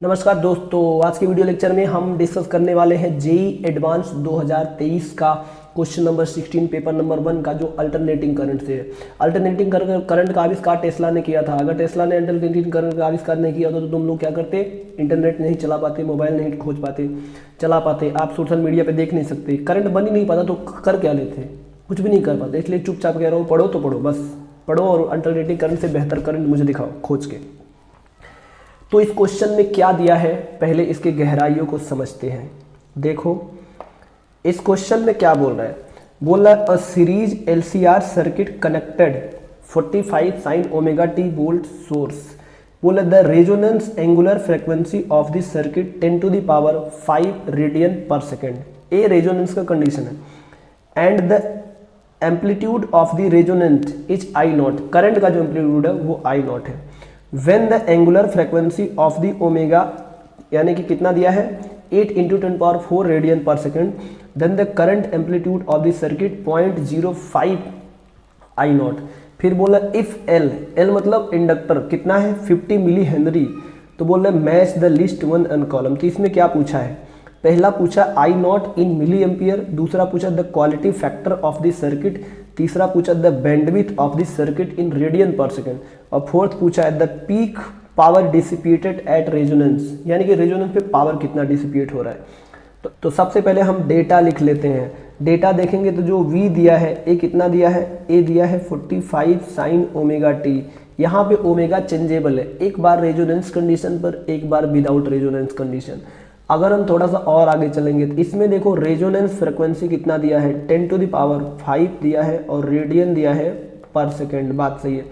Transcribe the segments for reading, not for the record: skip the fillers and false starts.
नमस्कार दोस्तों, आज के वीडियो लेक्चर में हम डिस्कस करने वाले हैं जेईई एडवांस 2023 का क्वेश्चन नंबर 16 पेपर नंबर 1 का जो अल्टरनेटिंग करंट से है। अल्टरनेटिंग करंट का आविष्कार टेस्ला ने किया था। अगर टेस्ला ने अल्टरनेटिंग करंट का आविष्कार नहीं किया तो तुम लोग क्या करते, इंटरनेट नहीं चला पाते, मोबाइल नहीं खोज पाते, चला पाते, आप सोशल मीडिया पर देख नहीं सकते, करंट बन ही नहीं पाता तो कर क्या लेते, कुछ भी नहीं कर पाते। इसलिए चुपचाप कह रहा हूँ, पढ़ो तो पढ़ो, बस पढ़ो और अल्टरनेटिंग करंट से बेहतर करंट मुझे दिखाओ खोज के। तो इस क्वेश्चन में क्या दिया है, पहले इसके गहराइयों को समझते हैं। देखो इस क्वेश्चन में क्या बोल रहा है, बोल रहा है a series LCR circuit connected 45 sin omega T volt source, बोला the resonance angular frequency of this circuit 10 to the power 5 radian per second. A resonance का कंडीशन है and the amplitude of the resonant is I naught, current का जो amplitude है वो I naught है। When the angular frequency of the omega यानी कि कितना दिया है 8 × 10⁴ radian per second, then the current amplitude of the circuit 0.05 I not. फिर बोला इफ L मतलब इंडक्टर कितना है 50 मिली हेनरी, तो बोल रहे match the list one and column. तो इसमें क्या पूछा है, पहला पूछा आई नॉट इन मिली एम्पियर, दूसरा पूछा the quality factor of the circuit, तीसरा पूछा the bandwidth of the circuit in radian per second, और फोर्थ पूछा है the peak power dissipated at resonance, यानी कि रेजोनेंस पे पावर कितना डिसिपेट हो रहा है। तो सबसे पहले हम डेटा लिख लेते हैं। डेटा देखेंगे तो जो V दिया है, ए कितना दिया है, ए दिया है 45 sin ओमेगा टी। यहाँ पे ओमेगा चेंजेबल है, एक बार रेजोनेंस कंडीशन पर, एक बार विदाउट रेजोनेंस कंडीशन। अगर हम थोड़ा सा और आगे चलेंगे तो इसमें देखो रेजोनेंस फ्रिक्वेंसी कितना दिया है 10 to the power 5 दिया है और रेडियन दिया है पर सेकेंड, बात सही है।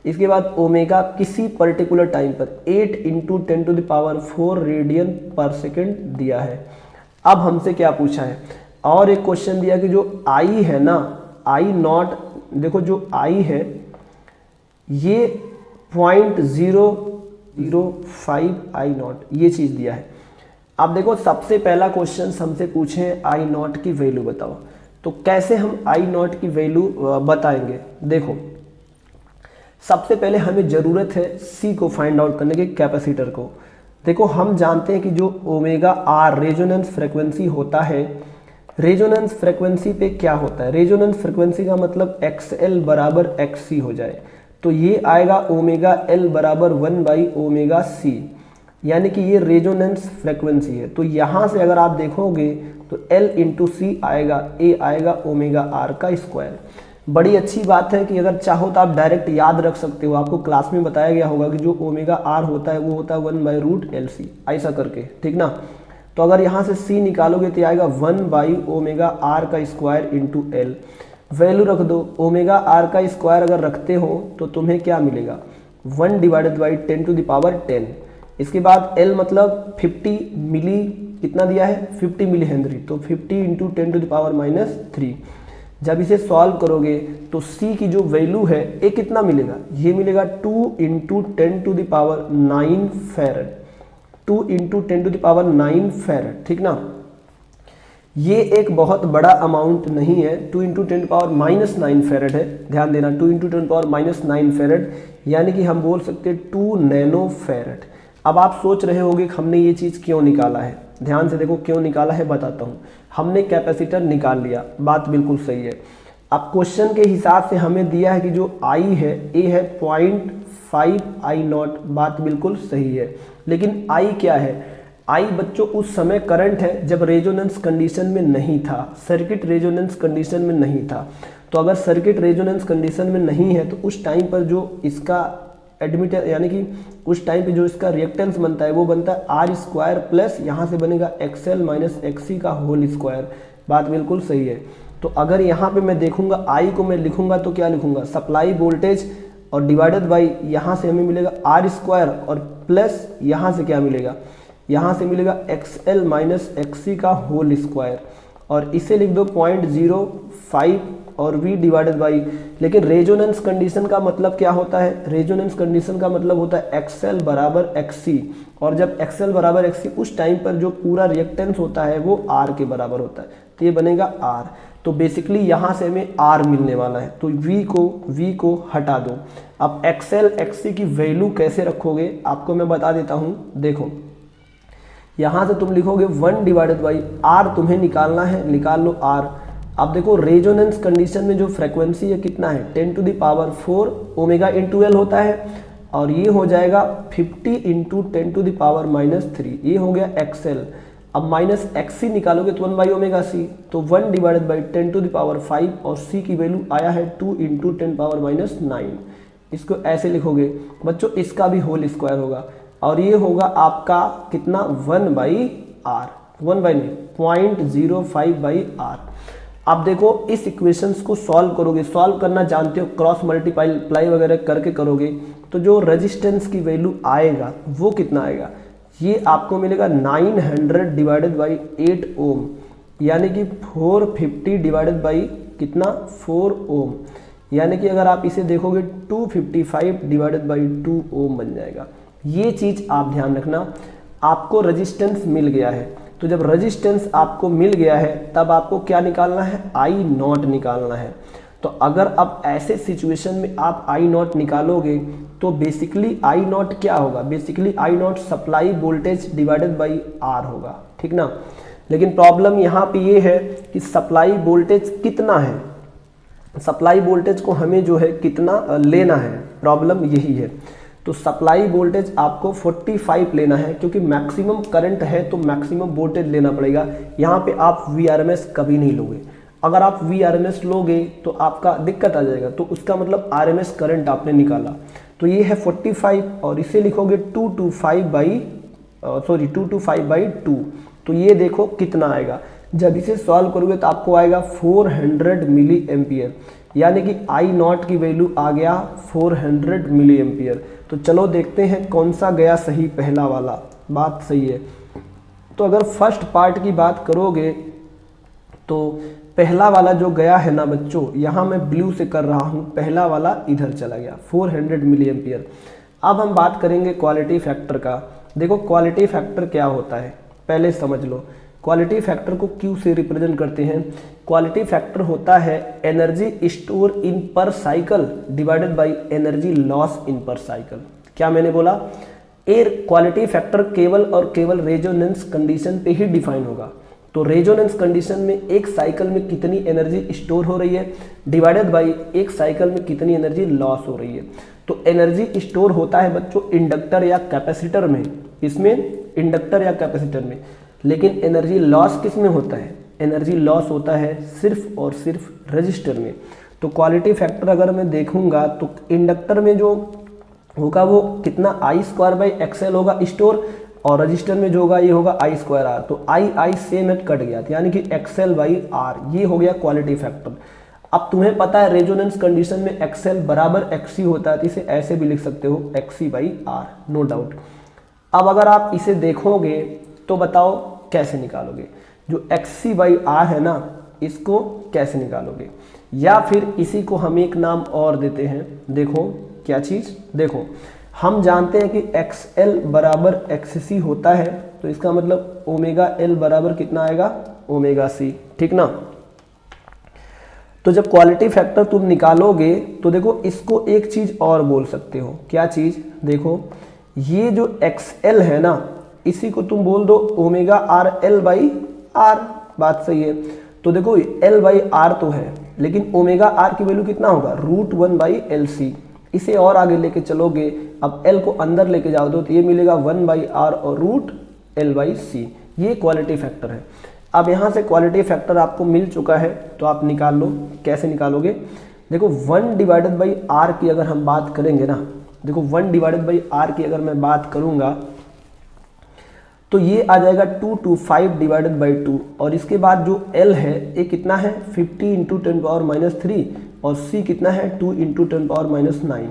इसके बाद ओमेगा किसी पर्टिकुलर टाइम पर 8 × 10 to the power 4 radian per second दिया है। अब हमसे क्या पूछा है, और एक क्वेश्चन दिया कि जो आई है ना, आई नॉट, देखो जो आई है ये 0.005 आई नॉट, ये चीज दिया है। अब देखो सबसे पहला क्वेश्चन हमसे पूछे आई नॉट की वैल्यू बताओ, तो कैसे हम आई नॉट की वैल्यू बताएंगे। देखो सबसे पहले हमें जरूरत है सी को फाइंड आउट करने के, कैपेसिटर को। देखो हम जानते हैं कि जो ओमेगा आर रेजोनेंस फ्रीक्वेंसी होता है, रेजोनेंस फ्रीक्वेंसी पे क्या होता है, रेजोनेंस फ्रीक्वेंसी का मतलब XL बराबर XC हो जाए, तो ये आएगा ओमेगा L बराबर 1/ओमेगा C, यानी कि ये रेजोनेंस फ्रीक्वेंसी है। तो यहाँ से अगर आप देखोगे तो L × C आएगा, A आएगा ओमेगा R का स्क्वायर। बड़ी अच्छी बात है कि अगर चाहो तो आप डायरेक्ट याद रख सकते हो, आपको क्लास में बताया गया होगा कि जो ओमेगा R होता है वो होता है 1/√LC, ऐसा करके, ठीक ना। तो अगर यहाँ से C निकालोगे तो आएगा 1/ओमेगा R का स्क्वायर × L। वैल्यू रख दो, ओमेगा R का स्क्वायर अगर रखते हो तो तुम्हें क्या मिलेगा 1/10 to the power 10। इसके बाद L मतलब 50 मिली, कितना दिया है 50 मिली हेनरी, तो 50 × 10 to the power -3। जब इसे सॉल्व करोगे तो C की जो वैल्यू है ये कितना मिलेगा, ये मिलेगा 2 × 10 to the power 9 farad, 2 × 10 to the power 9 farad, ठीक ना। ये एक बहुत बड़ा अमाउंट नहीं है, 2 × 10 to the power -9 फैरड है, ध्यान देना 2 × 10 to the power -9 फैरड, यानी कि हम बोल सकते हैं 2 नैनो फैरड। अब आप सोच रहे होंगे कि हमने ये चीज़ क्यों निकाला है, ध्यान से देखो क्यों निकाला है बताता हूँ। हमने कैपेसिटर निकाल लिया, बात बिल्कुल सही है। अब क्वेश्चन के हिसाब से हमें दिया है कि जो I है, A है 0.5 I नॉट, बात बिल्कुल सही है। लेकिन I क्या है, I बच्चों उस समय करंट है जब रेजोनेंस कंडीशन में नहीं था, सर्किट रेजोनेंस कंडीशन में नहीं था। तो अगर सर्किट रेजोनेंस कंडीशन में नहीं है तो उस टाइम पर जो इसका एडमिटर, यानी कि उस टाइम पे जो इसका रिएक्टेंस बनता है वो बनता है R² प्लस यहाँ से बनेगा XL - XC का होल स्क्वायर, बात बिल्कुल सही है। तो अगर यहाँ पे मैं देखूंगा I को मैं लिखूंगा तो क्या लिखूंगा, सप्लाई वोल्टेज और डिवाइडेड बाई यहाँ से हमें मिलेगा R² और प्लस यहाँ से क्या मिलेगा, यहाँ से मिलेगा XL - XC का होल स्क्वायर, और इसे लिख दो 0.05 और V डिवाइडेड बाई। लेकिन रेजोनेंस कंडीशन का मतलब क्या होता है, रेजोनेंस कंडीशन का मतलब होता है XL बराबर XC, और जब XL बराबर XC उस टाइम पर जो पूरा रिएक्टेंस होता है वो R के बराबर होता है, तो ये बनेगा R। तो बेसिकली यहाँ से हमें R मिलने वाला है, तो V को हटा दो। अब XL XC की वैल्यू कैसे रखोगे आपको मैं बता देता हूँ। देखो यहाँ से तुम लिखोगे 1 डिवाइडेड बाई आर, तुम्हें निकालना है, निकाल लो आर। अब देखो रेजोनेंस कंडीशन में जो फ्रीक्वेंसी है कितना है 10 to the power 4 omega into L होता है, और ये हो जाएगा 50 इंटू 10 टू द पावर -3, ये हो गया एक्सएल। अब माइनस एक्सी निकालोगे तो 1 बाई ओमेगा सी, तो 1 divided by 10 to the power 5, और सी की वैल्यू आया है 2 इंटू 10 पावर -9। इसको ऐसे लिखोगे बच्चों, इसका भी होल स्क्वायर होगा, और ये होगा आपका कितना 1 बाई आर, 1 बाई नहीं 0.05 बाई आर। आप देखो इस इक्वेशंस को सॉल्व करोगे, सॉल्व करना जानते हो, क्रॉस मल्टीप्लाई वगैरह करके करोगे, तो जो रेजिस्टेंस की वैल्यू आएगा वो कितना आएगा, ये आपको मिलेगा 900 डिवाइडेड बाई 8 ओम, यानी कि 450 डिवाइडेड बाई कितना 4 ओम, यानी कि अगर आप इसे देखोगे 255 डिवाइडेड बाई 2 ओम बन जाएगा। ये चीज़ आप ध्यान रखना, आपको रेजिस्टेंस मिल गया है, तो जब रेजिस्टेंस आपको मिल गया है तब आपको क्या निकालना है, आई नॉट निकालना है। तो अगर अब ऐसे सिचुएशन में आप आई नॉट निकालोगे तो बेसिकली आई नॉट क्या होगा, basically I naught supply voltage divided by R होगा, ठीक ना। लेकिन प्रॉब्लम यहाँ पे ये है कि सप्लाई वोल्टेज कितना है, सप्लाई वोल्टेज को हमें जो है कितना लेना है, प्रॉब्लम यही है। तो सप्लाई वोल्टेज आपको 45 लेना है, क्योंकि मैक्सिमम करंट है तो मैक्सिमम वोल्टेज लेना पड़ेगा। यहाँ पे आप VRMS कभी नहीं लोगे, अगर आप VRMS लोगे तो आपका दिक्कत आ जाएगा, तो उसका मतलब RMS करंट आपने निकाला, तो ये है 45, और इसे लिखोगे 225 बाई 2, तो ये देखो कितना आएगा। जब इसे सॉल्व करोगे तो आपको आएगा 400 मिली एम्पियर, यानी कि आई नॉट की वैल्यू आ गया 400 मिली एम्पियर। तो चलो देखते हैं कौन सा गया सही, पहला वाला बात सही है। तो अगर फर्स्ट पार्ट की बात करोगे तो पहला वाला जो गया है ना बच्चों, यहाँ मैं ब्लू से कर रहा हूँ, पहला वाला इधर चला गया 400 मिली एम्पियर। अब हम बात करेंगे क्वालिटी फैक्टर का। देखो क्वालिटी फैक्टर क्या होता है पहले समझ लो। क्वालिटी फैक्टर को क्यू से रिप्रेजेंट करते हैं। क्वालिटी फैक्टर होता है एनर्जी स्टोर इन पर cycle divided by energy loss in पर साइकिल। क्या मैंने बोला, एयर क्वालिटी फैक्टर केवल और केवल रेजोनेंस कंडीशन पे ही डिफाइन होगा। तो रेजोनेंस कंडीशन में एक साइकिल में कितनी एनर्जी स्टोर हो रही है डिवाइडेड बाय एक साइकिल में कितनी एनर्जी लॉस हो रही है। तो एनर्जी स्टोर होता है बच्चों इंडक्टर या कैपेसिटर में, इसमें इंडक्टर या कैपेसिटर में, लेकिन एनर्जी लॉस किस में होता है, एनर्जी लॉस होता है सिर्फ और सिर्फ रजिस्टर में। तो क्वालिटी फैक्टर अगर मैं देखूंगा तो इंडक्टर में जो होगा वो कितना I2/XL होगा स्टोर, और रजिस्टर में जो होगा ये होगा I2R। तो I सेम एट कट गया, यानी कि XL/R, ये हो गया क्वालिटी फैक्टर। अब तुम्हें पता है रेजोनेंस कंडीशन में XL बराबर XC होता है, तो इसे ऐसे भी लिख सकते हो XC/R, नो डाउट। अब अगर आप इसे देखोगे तो बताओ कैसे निकालोगे, जो XC/R है ना इसको कैसे निकालोगे, या फिर इसी को हम एक नाम और देते हैं। देखो क्या चीज़, देखो हम जानते हैं कि XL बराबर XC होता है, तो इसका मतलब ओमेगा L बराबर कितना आएगा, ओमेगा C, ठीक ना। तो जब क्वालिटी फैक्टर तुम निकालोगे तो देखो इसको एक चीज़ और बोल सकते हो, क्या चीज़, देखो ये जो XL है ना इसी को तुम बोल दो ओमेगा RL/R, बात सही है। तो देखो L/R तो है, लेकिन ओमेगा R की वैल्यू कितना होगा, √1/LC। इसे और आगे लेके चलोगे, अब L को अंदर लेके जाओ तो ये मिलेगा 1/R और √L/C। ये क्वालिटी फैक्टर है। अब यहाँ से क्वालिटी फैक्टर आपको मिल चुका है, तो आप निकाल लो। कैसे निकालोगे, देखो 1 डिवाइडेड बाई R की अगर हम बात करेंगे ना, देखो 1 डिवाइडेड बाई R की अगर मैं बात करूँगा तो ये आ जाएगा 225 डिवाइडेड बाई 2, और इसके बाद जो L है ये कितना है 50 इंटू 10⁻³ और C कितना है 2 इंटू 10⁻⁹।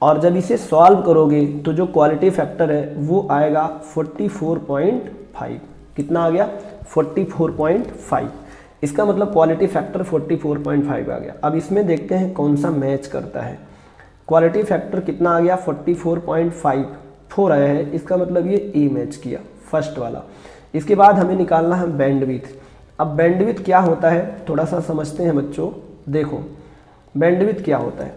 और जब इसे सॉल्व करोगे तो जो क्वालिटी फैक्टर है वो आएगा 44.5। कितना आ गया, 44.5। इसका मतलब क्वालिटी फैक्टर 44.5 आ गया। अब इसमें देखते हैं कौन सा मैच करता है। क्वालिटी फैक्टर कितना आ गया 44.54 आया है, इसका मतलब ये ए मैच किया, फर्स्ट वाला। इसके बाद हमें निकालना है बैंडविड्थ। अब बैंडविड्थ क्या होता है थोड़ा सा समझते हैं बच्चों। देखो बैंडविड्थ क्या होता है,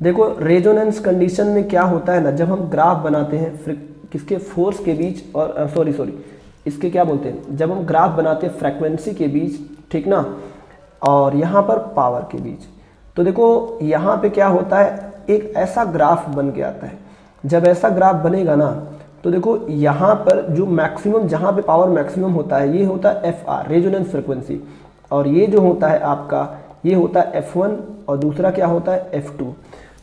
देखो रेजोनेंस कंडीशन में क्या होता है ना, जब हम ग्राफ बनाते हैं किसके, फोर्स के बीच और इसके क्या बोलते हैं, जब हम ग्राफ बनाते हैं फ्रीक्वेंसी के बीच, ठीक ना, और यहाँ पर पावर के बीच, तो देखो यहाँ पे क्या होता है, एक ऐसा ग्राफ बन के आता है। जब ऐसा ग्राफ बनेगा ना, तो देखो यहाँ पर जो मैक्सिमम, जहाँ पे पावर मैक्सिमम होता है, ये होता है FR रेजोनेंस फ्रिक्वेंसी, और ये जो होता है आपका, ये होता है F1 और दूसरा क्या होता है F2।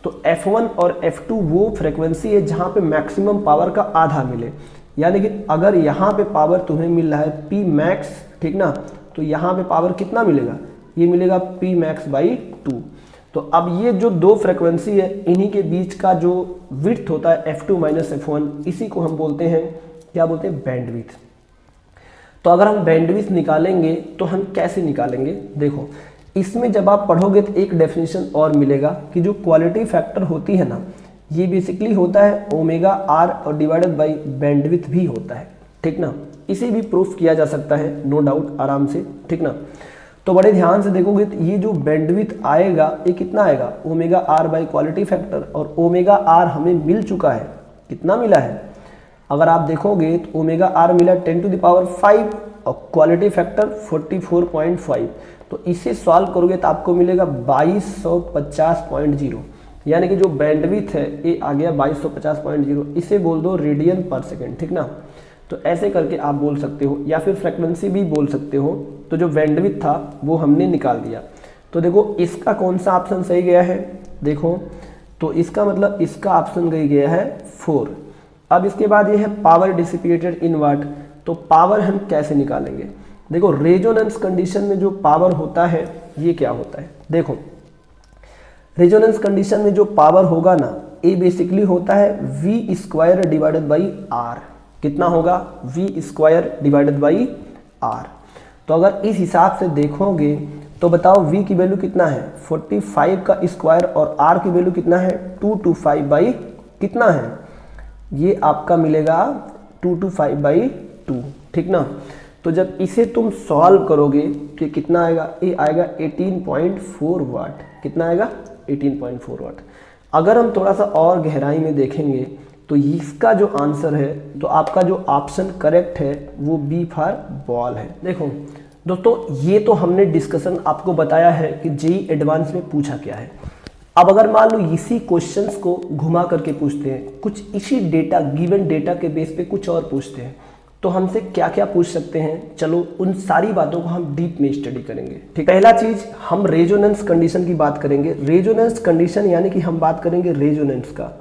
तो F1 और F2 वो फ्रिक्वेंसी है जहाँ पे मैक्सिमम पावर का आधा मिले, यानी कि अगर यहाँ पे पावर तुम्हें मिल रहा है P max, ठीक ना, तो यहाँ पे पावर कितना मिलेगा, ये मिलेगा P max बाई 2। तो अब ये जो दो फ्रिक्वेंसी है, इन्हीं के बीच का जो विड्थ होता है F2 माइनस F1, इसी को हम बोलते हैं, क्या बोलते हैं, बैंडविड्थ। तो अगर हम बैंडविड्थ निकालेंगे तो हम कैसे निकालेंगे, देखो इसमें जब आप पढ़ोगे तो एक डेफिनेशन और मिलेगा कि जो क्वालिटी फैक्टर होती है ना, ये बेसिकली होता है ओमेगा आर और डिवाइडेड बाई बैंडविड्थ भी होता है, ठीक ना। इसे भी प्रूफ किया जा सकता है, नो डाउट, आराम से, ठीक ना। तो बड़े ध्यान से देखोगे तो ये जो बैंडविड्थ आएगा, ये कितना आएगा, omega R by quality factor, और ओमेगा आर हमें मिल चुका है, कितना मिला है, अगर आप देखोगे तो ओमेगा आर मिला 10⁵ और क्वालिटी फैक्टर 44.5। तो इसे सॉल्व करोगे तो आपको मिलेगा 2250.0, यानी कि जो बैंडविड्थ है ये आ गया 2250.0। इसे बोल दो रेडियन पर सेकेंड, ठीक ना। तो ऐसे करके आप बोल सकते हो, या फिर फ्रीक्वेंसी भी बोल सकते हो। तो जो बैंडविड्थ था वो हमने निकाल दिया। तो देखो इसका कौन सा ऑप्शन सही गया है, देखो तो इसका मतलब इसका ऑप्शन गया है 4। अब इसके बाद ये है पावर डिसिपेटेड इन वाट। तो पावर हम कैसे निकालेंगे, देखो रेजोनेंस कंडीशन में जो पावर होता है ये क्या होता है, देखो रेजोनेंस कंडीशन में जो पावर होगा ना, ये बेसिकली होता है V² डिवाइडेड बाई R। कितना होगा, V² डिवाइडेड बाई R। तो अगर इस हिसाब से देखोगे तो बताओ V की वैल्यू कितना है, 45 का स्क्वायर, और R की वैल्यू कितना है, 225 बाई कितना है, ये आपका मिलेगा 225/2, ठीक ना। तो जब इसे तुम सॉल्व करोगे कि कितना आएगा, ये आएगा 18.4 वाट। कितना आएगा, 18.4 वाट। अगर हम थोड़ा सा और गहराई में देखेंगे तो इसका जो आंसर है, तो आपका जो ऑप्शन करेक्ट है वो बी फॉर बॉल है। देखो दोस्तों, ये तो हमने डिस्कशन आपको बताया है कि जेईई एडवांस में पूछा क्या है। अब अगर मान लो इसी क्वेश्चंस को घुमा करके पूछते हैं, कुछ इसी डेटा, गिवन डेटा के बेस पे कुछ और पूछते हैं, तो हमसे क्या क्या पूछ सकते हैं, चलो उन सारी बातों को हम डीप में स्टडी करेंगे, ठीक। पहला चीज हम रेजोनेंस कंडीशन की बात करेंगे। रेजोनेंस कंडीशन यानी कि हम बात करेंगे रेजोनेंस का।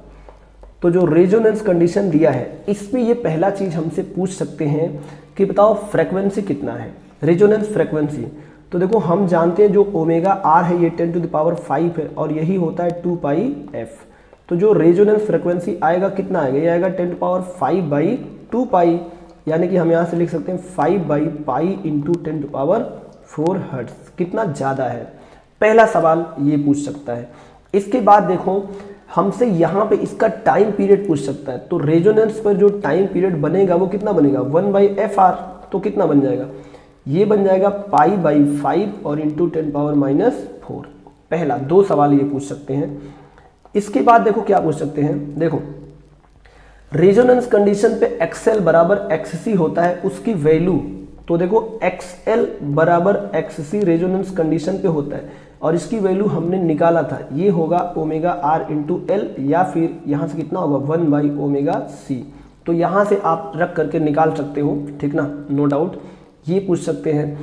तो जो रेजोनेंस कंडीशन दिया है, इसमें ये पहला चीज हमसे पूछ सकते हैं कि बताओ फ्रीक्वेंसी कितना है, रेजोनेंस फ्रीक्वेंसी। तो देखो हम जानते हैं जो ओमेगा आर है ये 10⁵ है, और यही होता है 2πf। तो जो रेजोनेंस फ्रीक्वेंसी आएगा कितना आएगा, ये आएगा 10⁵/2π, यानी कि हम यहाँ से लिख सकते हैं 5/π × 10⁴ हर्ट्ज। कितना ज़्यादा है, पहला सवाल ये पूछ सकता है। इसके बाद देखो हमसे यहाँ पे इसका टाइम पीरियड पूछ सकता है। तो रेजोनेंस पर जो टाइम पीरियड बनेगा वो कितना बनेगा, 1/fr। तो कितना बन जाएगा, ये बन जाएगा π/5 और × 10⁻⁻⁴। पहला, दो सवाल ये पूछ सकते हैं। इसके बाद देखो क्या पूछ सकते हैं, देखो रेजोनेंस कंडीशन पे XL बराबर XC होता है, उसकी वैल्यू। तो देखो XL बराबर XC रेजोनेंस कंडीशन पे होता है, और इसकी वैल्यू हमने निकाला था, ये होगा ओमेगा R × L, या फिर यहाँ से कितना होगा 1/ωc। तो यहाँ से आप रख करके निकाल सकते हो, ठीक ना, नो डाउट, ये पूछ सकते हैं।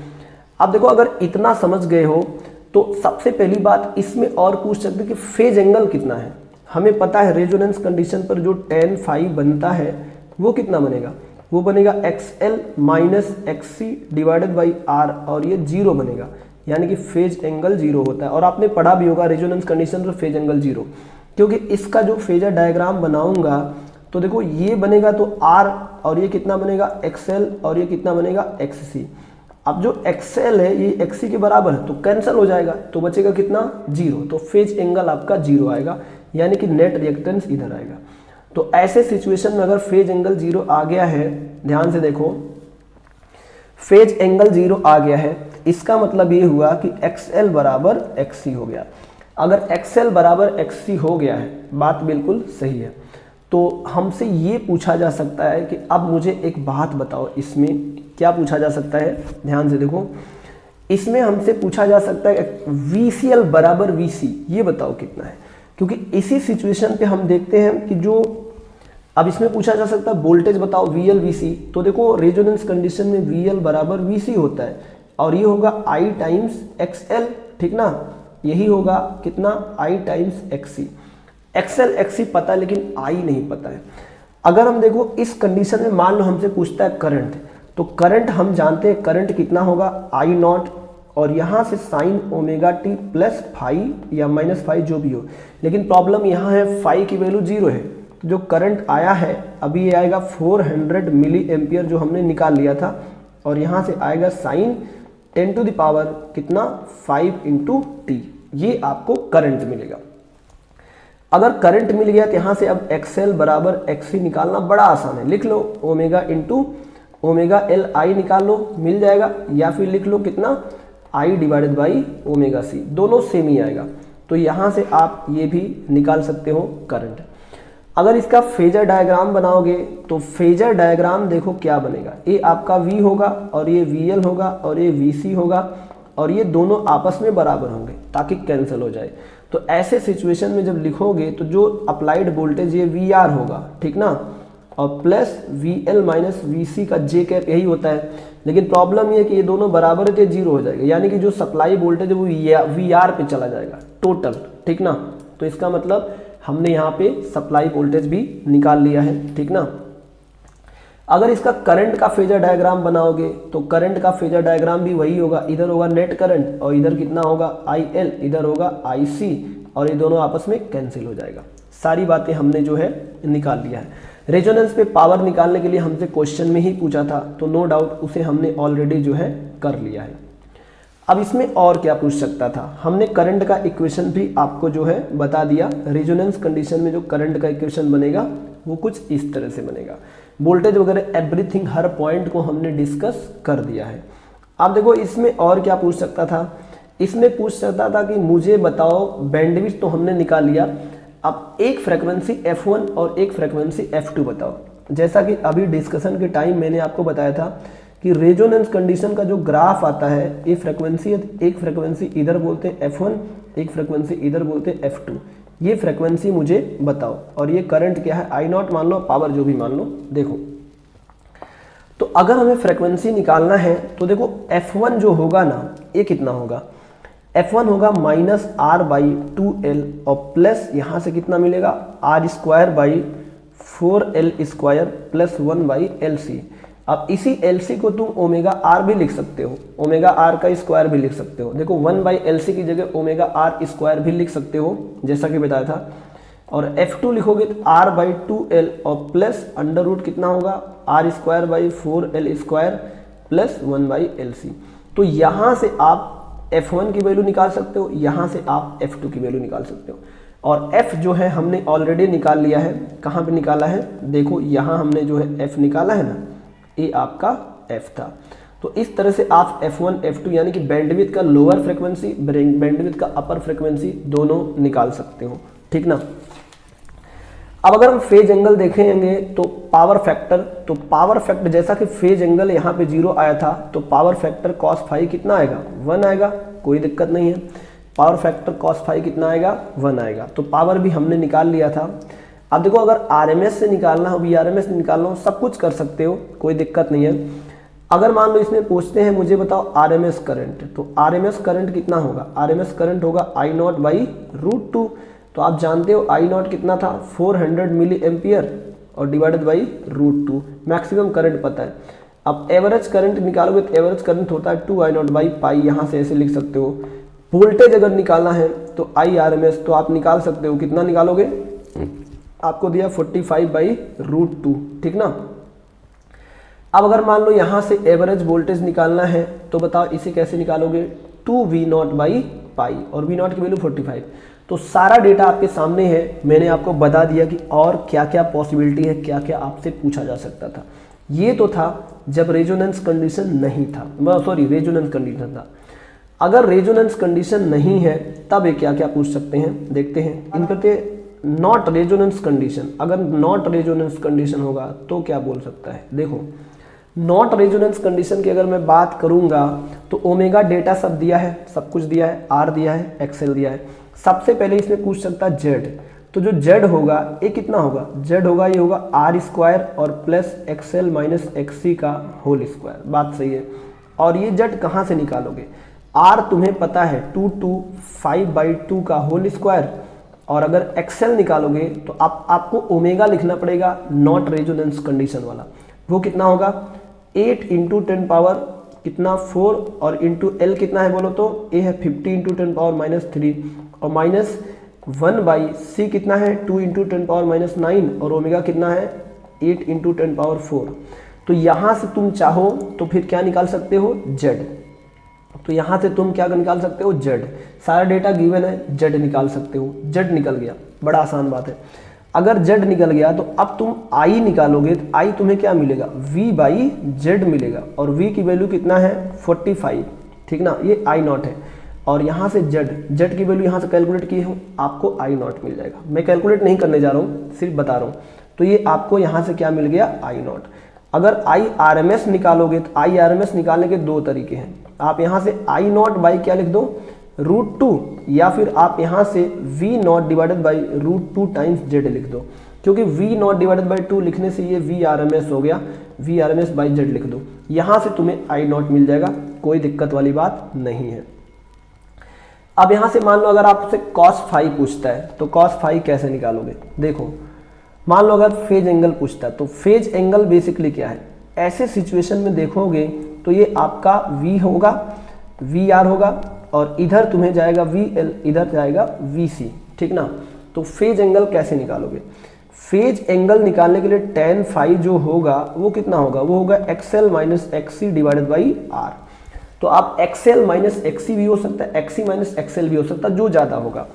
अब देखो अगर इतना समझ गए हो तो सबसे पहली बात इसमें और पूछ सकते हैं कि फेज एंगल कितना है। हमें पता है रेजोनेंस कंडीशन पर जो tan phi बनता है वो कितना बनेगा, वो बनेगा XL - XC divided by R, और ये 0 बनेगा, यानी कि फेज एंगल 0 होता है। और आपने पढ़ा भी होगा रेजोनेंस कंडीशन पर फेज एंगल 0, क्योंकि इसका जो फेजर डायग्राम बनाऊंगा तो देखो ये बनेगा तो R, और ये कितना बनेगा XL, और ये कितना बनेगा XC। अब जो XL है ये XC के बराबर है, तो कैंसिल हो जाएगा, तो बचेगा कितना, 0। तो फेज एंगल आपका 0 आएगा, यानी कि नेट रिएक्टेंस इधर आएगा। तो ऐसे सिचुएशन में अगर फेज एंगल 0 आ गया है, ध्यान से देखो फेज एंगल 0 आ गया है, इसका मतलब ये हुआ कि XL बराबर XC हो गया। अगर XL बराबर XC हो गया है, बात बिल्कुल सही है, तो हमसे ये पूछा जा सकता है कि अब मुझे एक बात बताओ, इसमें क्या पूछा जा सकता है, ध्यान से देखो, इसमें हमसे पूछा जा सकता है VCL बराबर VC, ये बताओ कितना है। क्योंकि इसी सिचुएशन पे हम देखते हैं कि जो अब इसमें पूछा जा सकता है वोल्टेज बताओ VL VC, तो देखो रेजोनेंस कंडीशन में VL बराबर VC होता है और ये होगा I टाइम्स XL, ठीक ना, यही होगा कितना I times XC। XL XC पता है लेकिन I नहीं पता है। अगर हम देखो इस कंडीशन में मान लो हमसे पूछता है करंट, तो करंट हम जानते हैं करंट कितना होगा I नॉट, और यहाँ से sine omega T plus five या माइनस फाइव जो भी हो, लेकिन प्रॉब्लम यहाँ है फाइव की वैल्यू 0 है। तो जो करंट आया है अभी ये आएगा 400 मिली एम्पियर जो हमने निकाल लिया था, और यहाँ से आएगा साइन 10 टू द पावर कितना 5 इंटू टी, ये आपको करंट मिलेगा। अगर करंट मिल गया तो यहाँ से अब XL बराबर XC निकालना बड़ा आसान है, लिख लो omega into omega L I निकाल लो, मिल जाएगा, या फिर लिख लो कितना I divided by omega C, दोनों सेम ही आएगा। तो यहाँ से आप ये भी निकाल सकते हो करंट। अगर इसका फेजर डायग्राम बनाओगे तो फेजर डायग्राम देखो क्या बनेगा, ये आपका V होगा और ये VL होगा और ये VC होगा और ये दोनों आपस में बराबर होंगे ताकि कैंसिल हो जाए। तो ऐसे सिचुएशन में जब लिखोगे तो जो अप्लाइड वोल्टेज ये VR होगा, ठीक ना, और प्लस VL माइनस VC का J कैप यही होता है। लेकिन प्रॉब्लम ये है कि ये दोनों बराबर है तो 0 हो जाएगा, यानी कि जो सप्लाई वोल्टेज है वो VR पे चला जाएगा टोटल, ठीक ना। तो इसका मतलब हमने यहाँ पे सप्लाई वोल्टेज भी निकाल लिया है, ठीक ना। अगर इसका करंट का फेजर डायग्राम बनाओगे तो करंट का फेजर डायग्राम भी वही होगा, इधर होगा नेट करंट और इधर कितना होगा IL, इधर होगा IC, और ये दोनों आपस में कैंसिल हो जाएगा। सारी बातें हमने जो है निकाल लिया है। रेजोनेंस पे पावर निकालने के लिए हमसे क्वेश्चन में ही पूछा था, तो नो डाउट उसे हमने ऑलरेडी जो है कर लिया है। अब इसमें और क्या पूछ सकता था, हमने करंट का इक्वेशन भी आपको जो है बता दिया। रेजोनेंस कंडीशन में जो करंट का इक्वेशन बनेगा वो कुछ इस तरह से बनेगा। वोल्टेज वगैरह एवरीथिंग हर पॉइंट को हमने डिस्कस कर दिया है। अब देखो इसमें और क्या पूछ सकता था, इसमें पूछ सकता था कि मुझे बताओ बैंडविड्थ, तो हमने निकाल लिया। अब एक फ्रीक्वेंसी F1 और एक फ्रीक्वेंसी F2 बताओ। जैसा कि अभी डिस्कशन के टाइम मैंने आपको बताया था कि रेजोनेंस कंडीशन का जो ग्राफ आता है, ये फ्रीक्वेंसी, एक फ्रीक्वेंसी इधर बोलते हैं F1, एक फ्रीक्वेंसी इधर बोलते हैं F2। ये फ्रीक्वेंसी मुझे बताओ और ये करंट क्या है I नॉट मान लो, पावर जो भी मान लो। देखो तो अगर हमें फ्रीक्वेंसी निकालना है तो देखो F1 जो होगा ना, ये कितना होगा, F1 होगा माइनस R बाई 2L और प्लस यहाँ से कितना मिलेगा R square by 4L square plus 1 by LC। अब इसी LC को तुम ओमेगा R भी लिख सकते हो, ओमेगा R का स्क्वायर भी लिख सकते हो। देखो 1 बाई LC की जगह ओमेगा R स्क्वायर भी लिख सकते हो जैसा कि बताया था। और F2 लिखोगे तो R बाई 2L और प्लस अंडर रूट कितना होगा R square by 4L square plus 1 by LC। तो यहाँ से आप F1 की वैल्यू निकाल सकते हो, यहाँ से आप F2 की वैल्यू निकाल सकते हो। और F जो है हमने ऑलरेडी निकाल लिया है। कहाँ पे निकाला है, देखो यहाँ हमने जो है F निकाला है ना, ये आपका F था। तो इस तरह से आप F1 F2 यानी कि बैंडविड्थ का लोअर फ्रीक्वेंसी, बैंडविड्थ का अपर फ्रीक्वेंसी दोनों निकाल सकते हो, ठीक ना। अब अगर हम फेज एंगल देखेंगे तो पावर फैक्टर जैसा कि फेज एंगल यहाँ पे 0 आया था, तो पावर फैक्टर cos फाई कितना आएगा 1 आएगा, कोई दिक्कत नहीं है। पावर फैक्टर cos फाई कितना आएगा 1 आएगा। तो पावर भी हमने निकाल लिया था। अब देखो अगर RMS से निकालना हो, VRMS से निकालना हो, सब कुछ कर सकते हो, कोई दिक्कत नहीं है। अगर मान लो इसमें पूछते हैं मुझे बताओ RMS करंट, तो RMS करंट कितना होगा, RMS करंट होगा I नॉट बाई रूट 2। तो आप जानते हो I नॉट कितना था 400 मिली एम्पियर और divided by root 2। Maximum current पता है। अब एवरेज करंट निकालोगे तो एवरेज करंट होता है 2 I नॉट बाई पाई, यहाँ से ऐसे लिख सकते हो। वोल्टेज अगर निकालना है तो IRMS, तो आप निकाल सकते हो, कितना निकालोगे, आपको दिया 45 बाई रूट 2, ठीक ना। अब अगर मान लो यहाँ से एवरेज वोल्टेज निकालना है तो बताओ इसे कैसे निकालोगे, 2V नॉट बाई पाई, और V नॉट की वैल्यू 45। तो सारा डेटा आपके सामने है, मैंने आपको बता दिया कि और क्या क्या पॉसिबिलिटी है, क्या क्या आपसे पूछा जा सकता था। ये तो था जब रेजोनेंस कंडीशन नहीं था, सॉरी रेजोनेंस कंडीशन था। अगर रेजोनेंस कंडीशन नहीं है तब ये क्या क्या पूछ सकते हैं, देखते हैं। इन पे नॉट रेजोनेंस कंडीशन, अगर नॉट रेजोनेंस कंडीशन होगा तो क्या बोल सकता है। देखो नॉट रेजोनेंस कंडीशन की अगर मैं बात करूंगा तो ओमेगा डेटा सब दिया है, सब कुछ दिया है, आर दिया है, एक्सएल दिया है। सबसे पहले इसमें पूछ सकता है जेड, तो जो जेड होगा ये कितना होगा, जेड होगा ये होगा आर स्क्वायर और प्लस एक्सएल माइनस एक्सी का होल स्क्वायर। बात सही है। और ये जेड कहाँ से निकालोगे, आर तुम्हें पता है 2/5/2 का होल स्क्वायर, और अगर एक्सएल निकालोगे तो आपको ओमेगा लिखना पड़ेगा नॉट रेजोनेंस कंडीशन वाला। वो कितना होगा 8 × 10 पावर कितना 4 और इंटू एल कितना है बोलो तो ए है 50 × 10 पावर -3 और -1/c कितना है 2 × 10 पावर -9 और ओमेगा कितना है 8 × 10 पावर 4। तो यहाँ से तुम चाहो तो फिर क्या निकाल सकते हो जेड, तो यहाँ से तुम क्या निकाल सकते हो जेड, सारा डेटा गिवन है, जेड निकाल सकते हो। जेड निकल गया, बड़ा आसान बात है। अगर जेड निकल गया तो अब तुम आई निकालोगे तो आई तुम्हें क्या मिलेगा v/z मिलेगा, और v की वैल्यू कितना है 45, ठीक ना, ये आई नॉट है। और यहाँ से जेड की वैल्यू यहाँ से कैलकुलेट की हूँ, आपको आई नॉट मिल जाएगा। मैं कैलकुलेट नहीं करने जा रहा हूँ, सिर्फ बता रहा हूँ। तो ये आपको यहाँ से क्या मिल गया आई नॉट। अगर आई आर एम एस निकालोगे तो आई आर एम एस निकालने के दो तरीके हैं। आप यहाँ से आई नॉट बाई क्या लिख दो √2, या फिर आप यहाँ से V naught divided by √2 times Z लिख दो, क्योंकि वी नॉट डिवाइडेड बाई 2 लिखने से ये वी आर एम एस हो गया, V R M S by Z लिख दो। यहाँ से तुम्हें आई नॉट मिल जाएगा, कोई दिक्कत वाली बात नहीं है। अब यहाँ से मान लो अगर आपसे cos फाई पूछता है तो cos फाई कैसे निकालोगे। देखो मान लो अगर फेज एंगल पूछता है तो फेज एंगल बेसिकली क्या है, ऐसे सिचुएशन में देखोगे तो ये आपका v होगा, वी आर होगा, और इधर तुम्हें जाएगा वी एल, इधर जाएगा वी सी, ठीक ना। तो फेज एंगल कैसे निकालोगे, फेज एंगल निकालने के लिए tan फाई जो होगा वो कितना होगा, वो होगा XL minus XC divided by R. तो आप एक्सएल माइनस एक्सी भी हो सकता है, एक्सी माइनस एक्सएल भी हो सकता है, जो ज़्यादा होगा।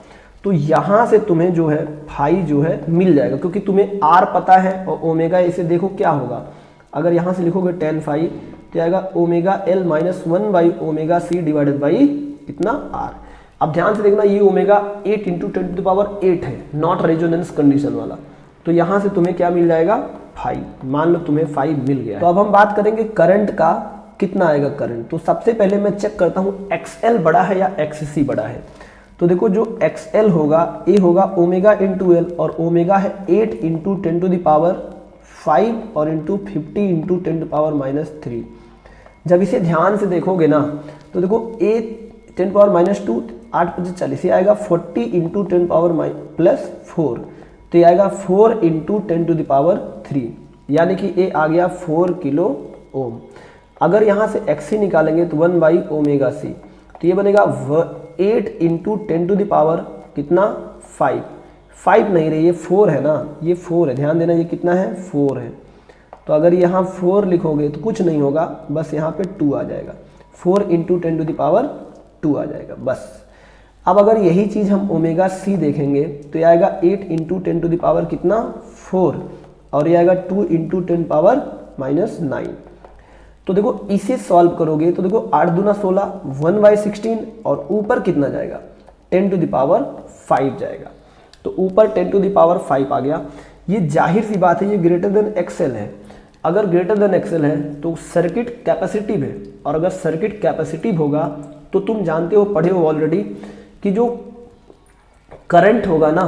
तो यहाँ से तुम्हें जो है फाई जो है मिल जाएगा, क्योंकि तुम्हें आर पता है और ओमेगा, इसे देखो क्या होगा। अगर यहाँ से लिखोगे tan फाई तो आएगा ओमेगा एल माइनस 1/ओमेगा c डिवाइडेड बाई कितना आर। अब ध्यान से देखना, ये ओमेगा 8 × 10⁸ है, नॉट रेजोनेंस कंडीशन वाला। तो यहाँ से तुम्हें क्या मिल जाएगा फाई, मान लो तुम्हें फाई मिल गया। तो अब हम बात करेंगे करंट का, कितना आएगा करंट। तो सबसे पहले मैं चेक करता हूँ एक्सएल बड़ा है या एक्ससी बड़ा है। तो देखो जो एक्सएल होगा ये होगा ओमेगा × एल, और ओमेगा है 8 × 10⁵ और इंटू 50 × 10⁻³ जब इसे ध्यान से देखोगे ना तो देखो a 10⁻², 8 × 40, ये आएगा 40 × 10⁻+4, तो ये आएगा 4 × 10⁻3, यानी कि ये आ गया 4 किलो ओम। अगर यहाँ से XC निकालेंगे तो 1/ओमेगा c, तो ये बनेगा 8 × 10⁻, कितना 5 नहीं रही, ये 4 है ना, ये 4 है, ध्यान देना, ये कितना है 4 है। तो अगर यहाँ 4 लिखोगे तो कुछ नहीं होगा, बस यहाँ पे 2 आ जाएगा, 4 × 10⁻² आ जाएगा बस। अब अगर यही चीज़ हम ओमेगा c देखेंगे तो ये आएगा 8 × 10⁻, कितना 4, और ये आएगा 2 × 10⁻⁹। तो देखो इसे सॉल्व करोगे तो देखो 8 दूना 16, 1/16, और ऊपर कितना जाएगा 10⁵ जाएगा। तो ऊपर 10⁵ आ गया। ये जाहिर सी बात है, ये ग्रेटर देन एक्सएल है। अगर ग्रेटर देन एक्सएल है तो सर्किट कैपेसिटिव है, और अगर सर्किट कैपेसिटिव होगा तो तुम जानते हो, पढ़े हो ऑलरेडी, कि जो करंट होगा ना,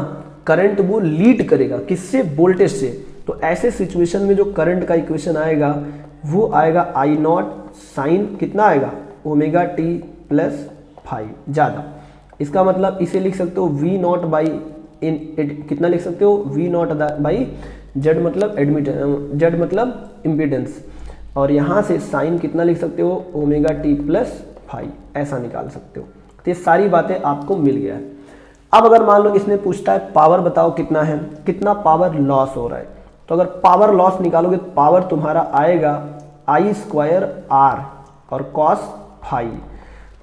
करंट वो लीड करेगा किससे, वोल्टेज से। तो ऐसे सिचुएशन में जो करंट का इक्वेशन आएगा वो आएगा आई नॉट साइन कितना आएगा ओमेगा टी प्लस फाई ज़्यादा। इसका मतलब इसे लिख सकते हो वी नॉट बाई कितना लिख सकते हो, वी नॉट बाई जेड मतलब एडमिटेंस, जेड मतलब इम्पीडेंस, और यहाँ से साइन कितना लिख सकते हो ओमेगा टी प्लस फाई, ऐसा निकाल सकते हो। तो ये सारी बातें आपको मिल गया है। अब अगर मान लो इसमें पूछता है पावर बताओ कितना है, कितना पावर लॉस हो रहा है, तो अगर पावर लॉस निकालोगे तो पावर तुम्हारा आएगा I² R और cos फाई।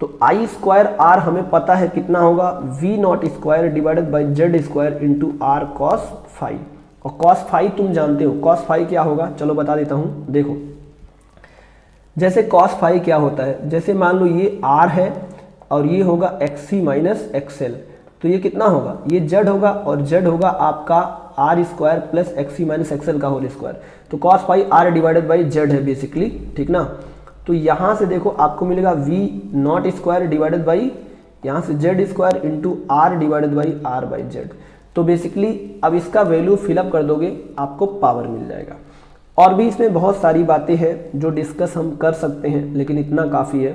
तो I² R हमें पता है कितना होगा V0² divided by Z² into R cos phi, और cos फाई तुम जानते हो, cos फाई क्या होगा, चलो बता देता हूँ। देखो जैसे cos फाई क्या होता है, जैसे मान लो ये R है और ये होगा XC माइनस XL, तो ये कितना होगा, ये जेड होगा और जेड होगा आपका R square plus XC minus XL का होल स्क्वायर। तो cos pi R divided by Z है बेसिकली, ठीक ना। तो यहाँ से देखो आपको मिलेगा V naught square divided by यहाँ से Z square into R divided by R by Z. तो बेसिकली अब इसका वैल्यू फिलअप कर दोगे आपको पावर मिल जाएगा। और भी इसमें बहुत सारी बातें हैं जो डिस्कस हम कर सकते हैं, लेकिन इतना काफ़ी है।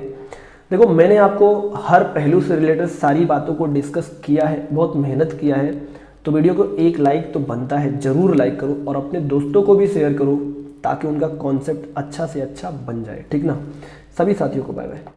देखो मैंने आपको हर पहलू से रिलेटेड सारी बातों को डिस्कस किया है, बहुत मेहनत किया है। तो वीडियो को एक लाइक तो बनता है, ज़रूर लाइक करो और अपने दोस्तों को भी शेयर करो ताकि उनका कॉन्सेप्ट अच्छा से अच्छा बन जाए, ठीक ना। सभी साथियों को बाय बाय।